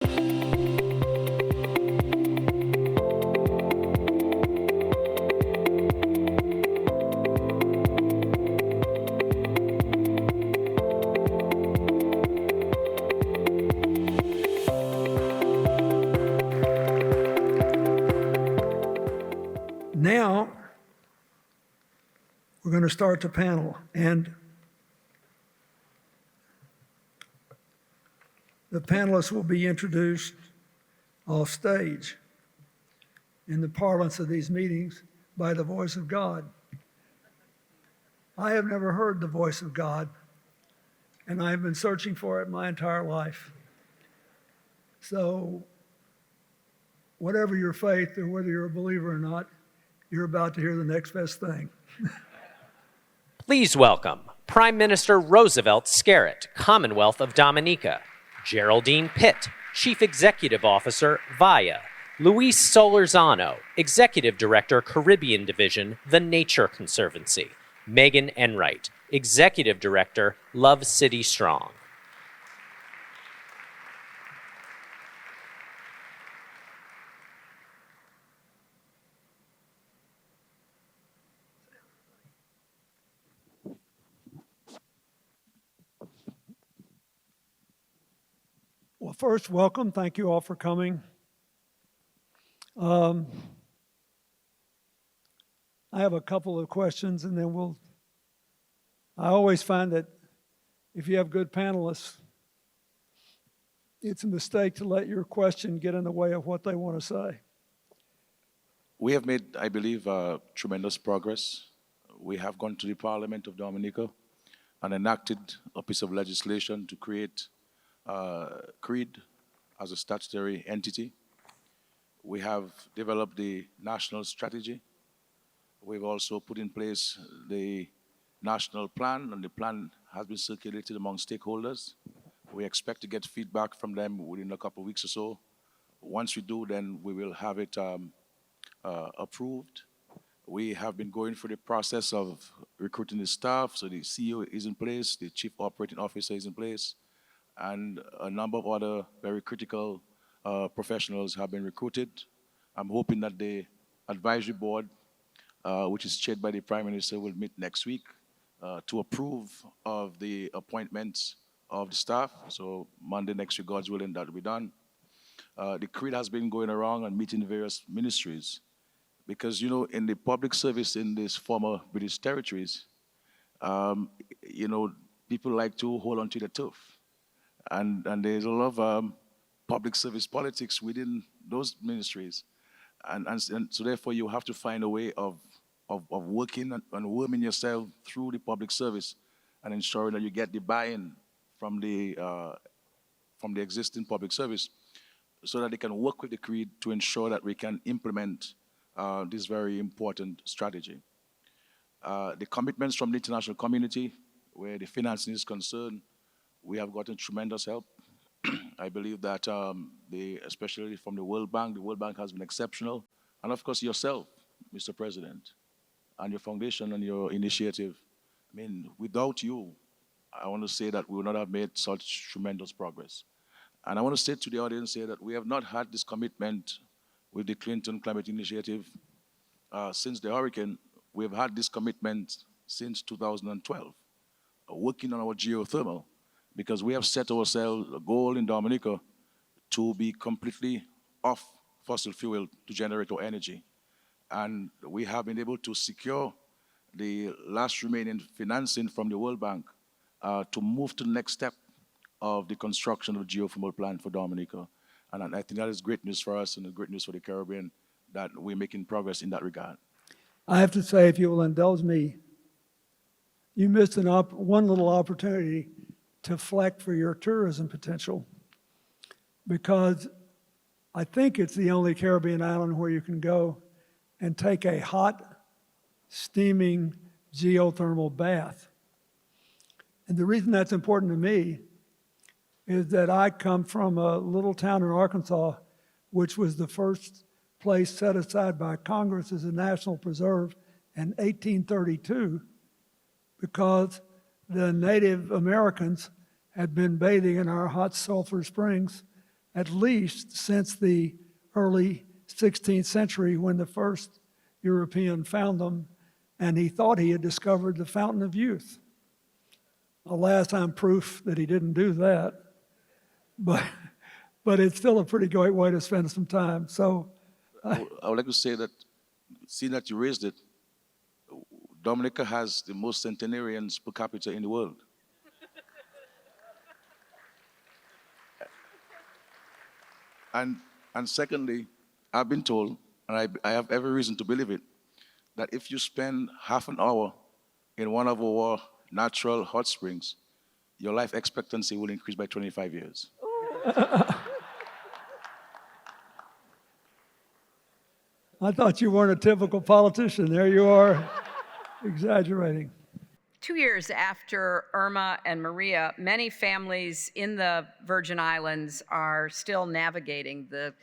Now, we're going to start the panel, and the panelists will be introduced off stage in the parlance of these meetings by the voice of God. I have never heard the voice of God, and I have been searching for it my entire life. So, whatever your faith or whether you're a believer or not, you're about to hear the next best thing. Please welcome Prime Minister Roosevelt Skerrit, Commonwealth of Dominica, Geraldine Pitt, Chief Executive Officer, VIA, Luis Solorzano, Executive Director, Caribbean Division, The Nature Conservancy, Megan Enright, Executive Director, Love City Strong. Well, first, welcome. Thank you all for coming. I have a couple of questions, and then I always find that if you have good panelists, it's a mistake to let your question get in the way of what they want to say. We have made, I believe, tremendous progress. We have gone to the Parliament of Dominica and enacted a piece of legislation to create CREED as a statutory entity. We have developed the national strategy. We've also put in place the national plan, and the plan has been circulated among stakeholders. We expect to get feedback from them within a couple of weeks or so. Once we do, then we will have it approved. We have been going through the process of recruiting the staff, so the CEO is in place, the Chief Operating Officer is in place, and a number of other very critical professionals have been recruited. I'm hoping that the advisory board, which is chaired by the Prime Minister, will meet next week to approve of the appointments of the staff. So Monday next week, God's willing, that will be done. The CREED has been going around and meeting various ministries because, you know, in the public service in these former British territories, you know, people like to hold on to the turf. And there's a lot of public service politics within those ministries. And so therefore you have to find a way of working and worming yourself through the public service and ensuring that you get the buy-in from the existing public service so that they can work with the CREED to ensure that we can implement this very important strategy. The commitments from the international community, where the financing is concerned, we have gotten tremendous help. I believe that especially from the World Bank has been exceptional. And of course yourself, Mr. President, and your foundation and your initiative. I mean, without you, I want to say that we would not have made such tremendous progress. And I want to say to the audience here that we have not had this commitment with the Clinton Climate Initiative since the hurricane. We have had this commitment since 2012, working on our geothermal, because we have set ourselves a goal in Dominica to be completely off fossil fuel to generate our energy. And we have been able to secure the last remaining financing from the World Bank to move to the next step of the construction of a geothermal plant for Dominica. And I think that is great news for us and great news for the Caribbean that we're making progress in that regard. I have to say, if you will indulge me, you missed one little opportunity to flex for your tourism potential, because I think it's the only Caribbean island where you can go and take a hot, steaming geothermal bath. And the reason that's important to me is that I come from a little town in Arkansas, which was the first place set aside by Congress as a national preserve in 1832, because the Native Americans had been bathing in our hot sulfur springs at least since the early 16th century when the first European found them, and he thought he had discovered the fountain of youth. Alas, I'm proof that he didn't do that, but it's still a pretty great way to spend some time. So I would like to say that, seeing that you raised it, Dominica has the most centenarians per capita in the world. And secondly, I've been told, and I have every reason to believe it, that if you spend half an hour in one of our natural hot springs, your life expectancy will increase by 25 years. I thought you weren't a typical politician. There you are, exaggerating. 2 years after Irma and Maria, many families in the Virgin Islands are still navigating the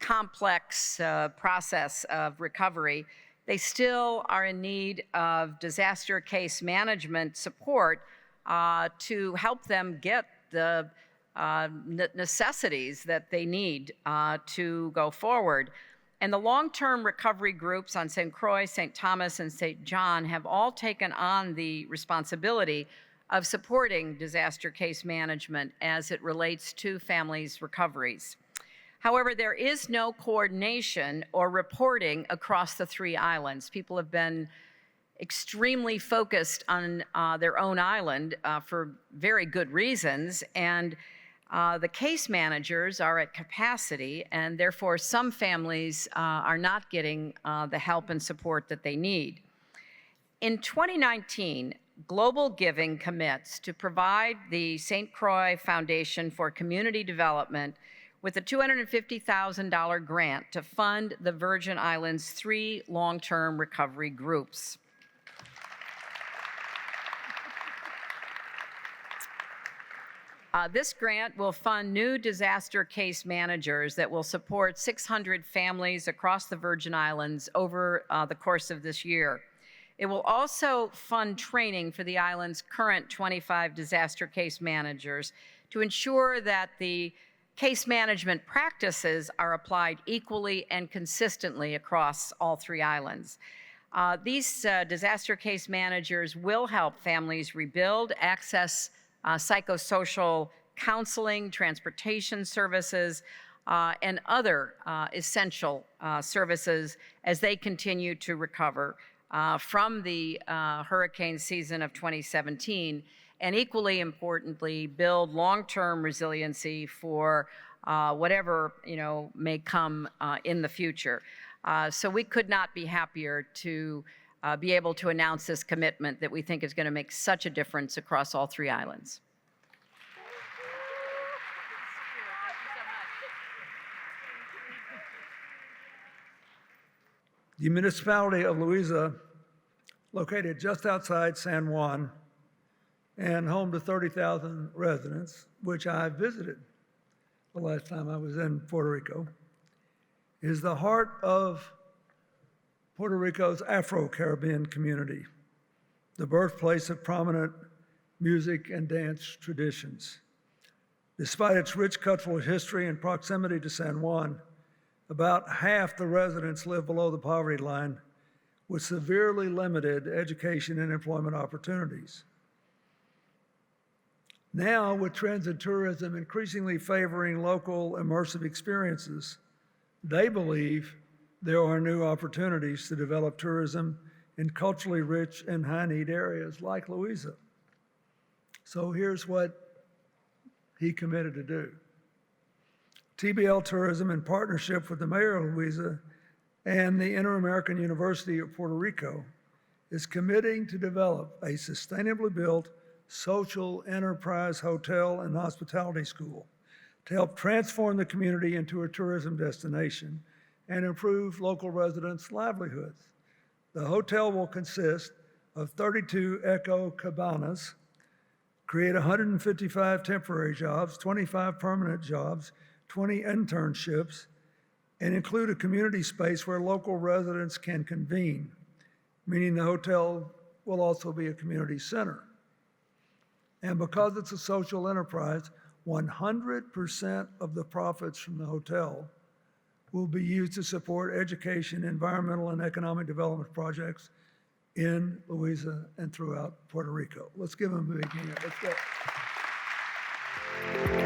complex process of recovery. They still are in need of disaster case management support to help them get the necessities that they need to go forward. And the long-term recovery groups on St. Croix, St. Thomas, and St. John have all taken on the responsibility of supporting disaster case management as it relates to families' recoveries. However, there is no coordination or reporting across the 3 islands. People have been extremely focused on their own island for very good reasons, and the case managers are at capacity, and therefore some families are not getting the help and support that they need. In 2019, Global Giving commits to provide the St. Croix Foundation for Community Development with a $250,000 grant to fund the Virgin Islands' 3 long-term recovery groups. This grant will fund new disaster case managers that will support 600 families across the Virgin Islands over the course of this year. It will also fund training for the island's current 25 disaster case managers to ensure that the case management practices are applied equally and consistently across all 3 islands. These disaster case managers will help families rebuild, access psychosocial counseling, transportation services, and other essential services as they continue to recover from the hurricane season of 2017, and equally importantly, build long-term resiliency for whatever may come in the future. So we could not be happier to be able to announce this commitment that we think is going to make such a difference across all 3 islands. The municipality of Louisa, located just outside San Juan and home to 30,000 residents, which I visited the last time I was in Puerto Rico, is the heart of Puerto Rico's Afro-Caribbean community, the birthplace of prominent music and dance traditions. Despite its rich cultural history and proximity to San Juan, about half the residents live below the poverty line with severely limited education and employment opportunities. Now, with trends in tourism increasingly favoring local immersive experiences, they believe there are new opportunities to develop tourism in culturally rich and high-need areas like Louisa. So here's what he committed to do. TBL Tourism, in partnership with the Mayor of Louisa and the Inter-American University of Puerto Rico, is committing to develop a sustainably built social enterprise hotel and hospitality school to help transform the community into a tourism destination and improve local residents' livelihoods. The hotel will consist of 32 eco cabanas, create 155 temporary jobs, 25 permanent jobs, 20 internships, and include a community space where local residents can convene, meaning the hotel will also be a community center. And because it's a social enterprise, 100% of the profits from the hotel will be used to support education, environmental, and economic development projects in Louisa and throughout Puerto Rico. Let's give them a big hand. Let's go.